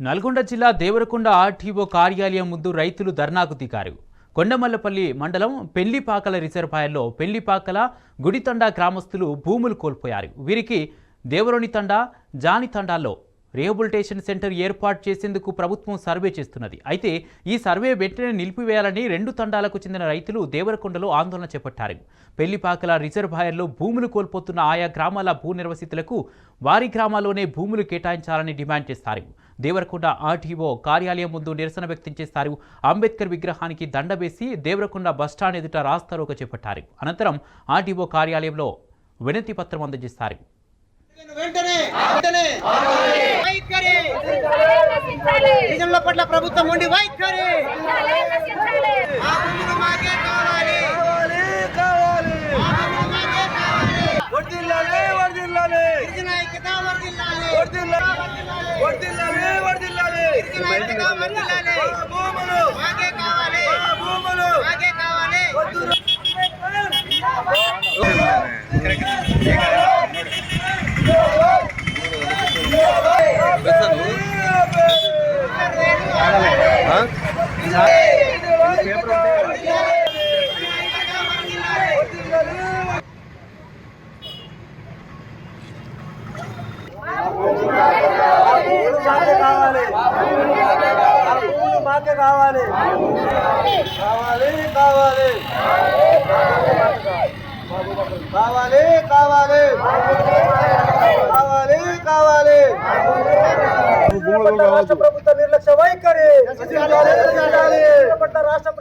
నల్గొండ జిల్లా దేవరకొండ ఆర్టీఓ కార్యాలయం ముందు రైతులు ధర్నాకు దిగారు. కొండమల్లపల్లి మండలం పెళ్లిపాకల రిజర్వాయర్లో పెళ్లిపాకల గుడితండా గ్రామస్తులు భూములు కోల్పోయారు. వీరికి దేవరోని తండా, జాని తండాల్లో రీహాబిలిటేషన్ సెంటర్ ఏర్పాటు చేసేందుకు ప్రభుత్వం సర్వే చేస్తున్నది. అయితే ఈ సర్వే వెంటనే నిలిపివేయాలని రెండు తండాలకు చెందిన రైతులు దేవరకొండలో ఆందోళన చేపట్టారు. పెళ్లిపాకల రిజర్వాయర్లో భూములు కోల్పోతున్న ఆయా గ్రామాల భూ నిర్వసితులకు వారి గ్రామాల్లోనే భూములు కేటాయించాలని డిమాండ్ చేస్తారు. దేవరకొండ ఆర్టీఓ కార్యాలయం ముందు నిరసన వ్యక్తం చేస్తారు. అంబేద్కర్ విగ్రహానికి దండ వేసి దేవరకొండ బస్టాండ్ ఎదుట రాస్తారోకో చేపట్టారు. అనంతరం ఆర్టీఓ కార్యాలయంలో వినతి పత్రం అందజేస్తారు. పట్ల ప్రభుత్వం ఉండి వైఖరి కావాలి రాష్ట్ర ప్రభుత్వ నిర్లక్ష్య వైఖరి రాష్ట్ర